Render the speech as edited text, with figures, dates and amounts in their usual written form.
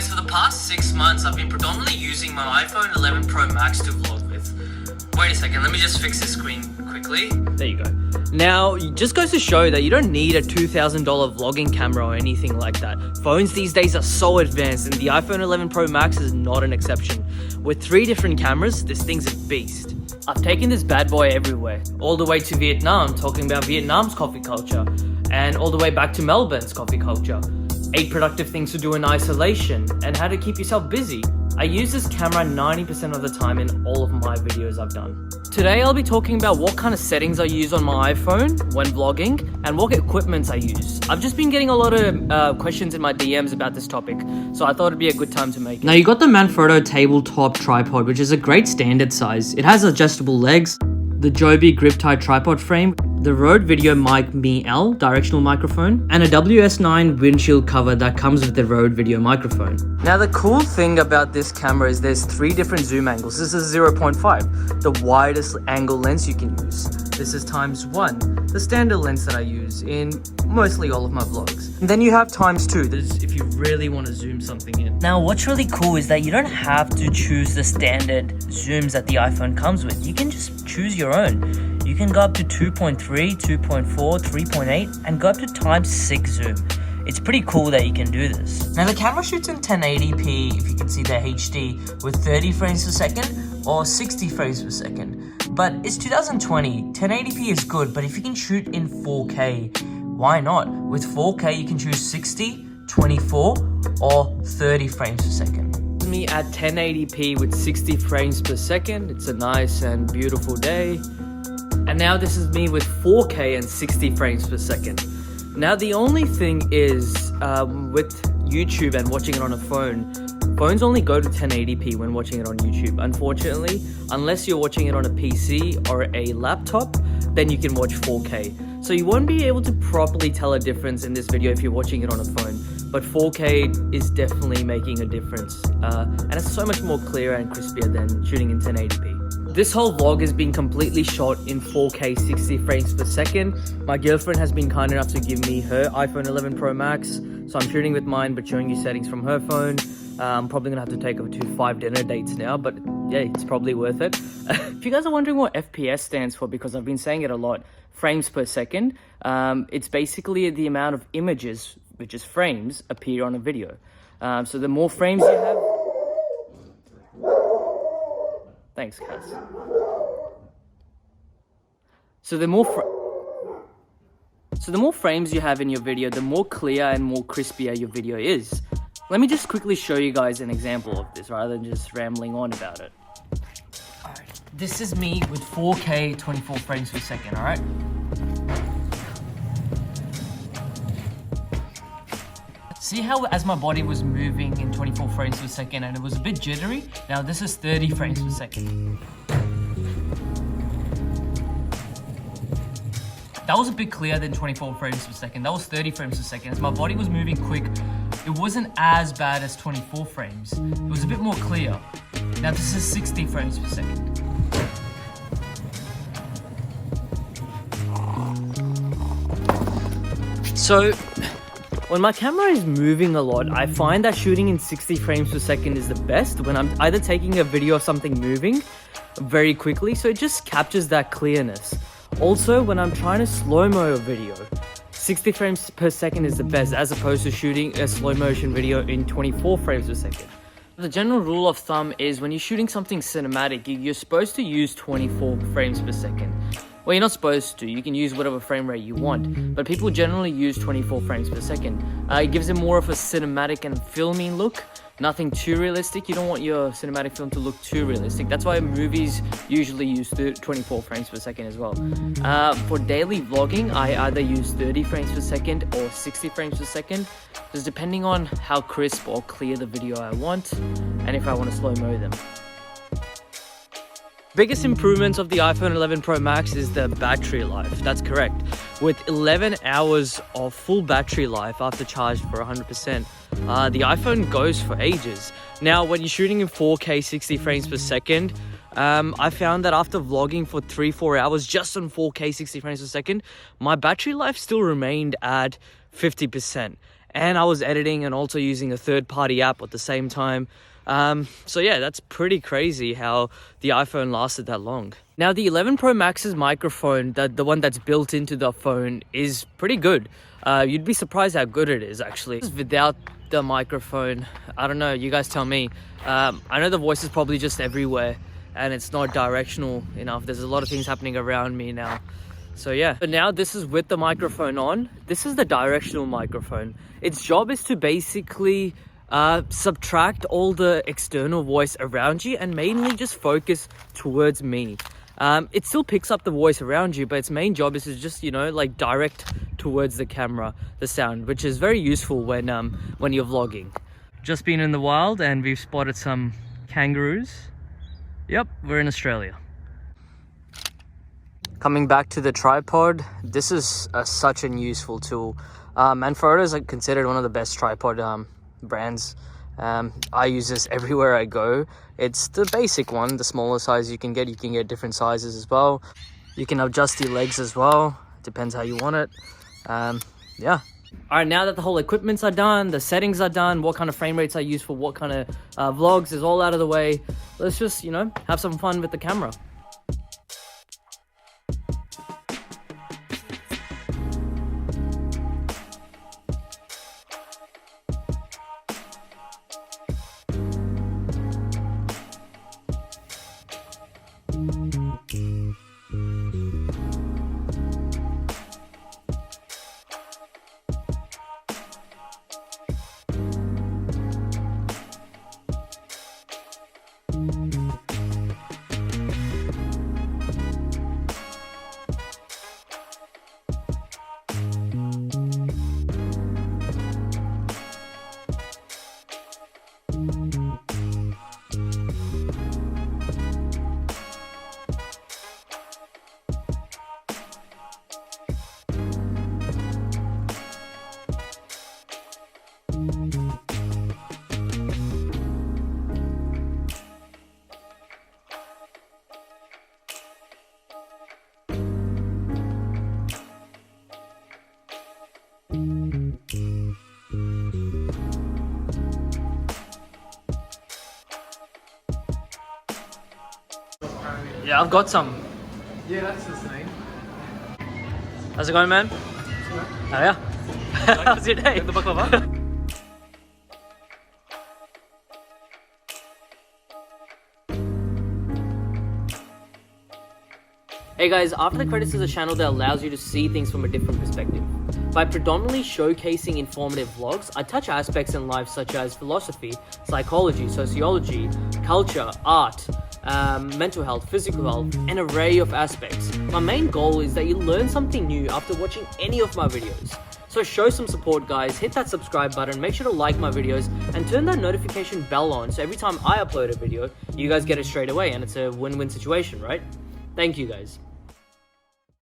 guys, for the past 6 months, I've been predominantly using my iPhone 11 Pro Max to vlog with. Wait a second, let me just fix this screen quickly. There you go. Now, it just goes to show that you don't need a $2,000 vlogging camera or anything like that. Phones these days are so advanced, and the iPhone 11 Pro Max is not an exception. With 3 different cameras, this thing's a beast. I've taken this bad boy everywhere, all the way to Vietnam, talking about Vietnam's coffee culture, and all the way back to Melbourne's coffee culture. 8 productive things to do in isolation, and how to keep yourself busy. I use this camera 90% of the time in all of my videos I've done. Today I'll be talking about what kind of settings I use on my iPhone when vlogging, and what equipment I use. I've just been getting a lot of questions in my DMs about this topic, so I thought it'd be a good time to make it. Now you got the Manfrotto tabletop tripod, which is a great standard size. It has adjustable legs, the Joby grip tie tripod frame, the Rode Video Mic Me L directional microphone, and a WS9 windshield cover that comes with the Rode Video microphone. Now the cool thing about this camera is there's 3 different zoom angles. This is 0.5, the widest angle lens you can use. This is ×1, the standard lens that I use in mostly all of my vlogs. And then you have ×2, that is if you really want to zoom something in. Now what's really cool is that you don't have to choose the standard zooms that the iPhone comes with. You can just choose your own. You can go up to 2.3, 2.4, 3.8, and go up to ×6 zoom. It's pretty cool that you can do this. Now the camera shoots in 1080p, if you can see that HD, with 30 frames per second or 60 frames per second. But it's 2020, 1080p is good, but if you can shoot in 4K, why not? With 4K you can choose 60, 24, or 30 frames per second. Me at 1080p with 60 frames per second. It's a nice and beautiful day. And now this is me with 4K and 60 frames per second. Now the only thing is, with YouTube and watching it on a phone, phones only go to 1080p when watching it on YouTube. Unfortunately, unless you're watching it on a PC or a laptop, then you can watch 4K. So you won't be able to properly tell a difference in this video if you're watching it on a phone. But 4K is definitely making a difference. And it's so much more clearer and crispier than shooting in 1080p. This whole vlog is being completely shot in 4K 60 frames per second. My girlfriend has been kind enough to give me her iPhone 11 Pro Max, so I'm shooting with mine but showing you settings from her phone. I'm probably gonna have to take her to 5 dinner dates now, but yeah, it's probably worth it. If you guys are wondering what FPS stands for, because I've been saying it a lot, frames per second, it's basically the amount of images, which is frames, appear on a video. So the more frames you have... Thanks, Cass. So the more frames you have in your video, the more clear and more crispier your video is. Let me just quickly show you guys an example of this rather than just rambling on about it. Alright, this is me with 4K 24 frames per second, alright? See how as my body was moving in 24 frames per second and it was a bit jittery? Now this is 30 frames per second. That was a bit clearer than 24 frames per second. That was 30 frames per second. As my body was moving quick, it wasn't as bad as 24 frames. It was a bit more clear. Now this is 60 frames per second. So, when my camera is moving a lot, I find that shooting in 60 frames per second is the best when I'm either taking a video of something moving very quickly, so it just captures that clearness. Also, when I'm trying to slow-mo a video, 60 frames per second is the best, as opposed to shooting a slow motion video in 24 frames per second. The general rule of thumb is when you're shooting something cinematic, you're supposed to use 24 frames per second. Well, you're not supposed to. You can use whatever frame rate you want, but people generally use 24 frames per second. It gives it more of a cinematic and filmy look. Nothing too realistic. You don't want your cinematic film to look too realistic. That's why movies usually use 24 frames per second as well. For daily vlogging, I either use 30 frames per second or 60 frames per second, just depending on how crisp or clear the video I want and if I want to slow-mo them. Biggest improvements of the iPhone 11 Pro Max is the battery life. That's correct. With 11 hours of full battery life after charged for 100%, the iPhone goes for ages. Now, when you're shooting in 4K 60 frames per second, I found that after vlogging for 3-4 hours just on 4K 60 frames per second, my battery life still remained at 50%. and I was editing and also using a third-party app at the same time. So yeah, that's pretty crazy how the iPhone lasted that long. Now the 11 Pro Max's microphone, the one that's built into the phone, is pretty good. You'd be surprised how good it is actually. Without the microphone, I don't know, you guys tell me. I know the voice is probably just everywhere and it's not directional enough. There's a lot of things happening around me now. So yeah, but now this is with the microphone on. This is the directional microphone. Its job is to basically subtract all the external voice around you and mainly just focus towards me. It still picks up the voice around you, but its main job is to just, you know, like direct towards the camera, the sound, which is very useful when you're vlogging. Just been in the wild and we've spotted some kangaroos. Yep, we're in Australia. Coming back to the tripod, this is such an useful tool. Manfrotto is considered one of the best tripod brands. I use this everywhere I go. It's the basic one, the smaller size you can get. You can get different sizes as well. You can adjust your legs as well. Depends how you want it. Yeah. All right, now that the whole equipments are done, the settings are done, what kind of frame rates I use for what kind of vlogs is all out of the way. Let's just, you know, have some fun with the camera. Yeah, I've got some. Yeah, that's his name. How's it going, man? Oh yeah. How's your day? The baklava? Hey guys, After the Credits is a channel that allows you to see things from a different perspective. By predominantly showcasing informative vlogs, I touch aspects in life such as philosophy, psychology, sociology, culture, art, mental health, physical health, an array of aspects. My main goal is that you learn something new after watching any of my videos. So show some support guys, hit that subscribe button, make sure to like my videos, and turn that notification bell on so every time I upload a video, you guys get it straight away and it's a win-win situation, right? Thank you guys.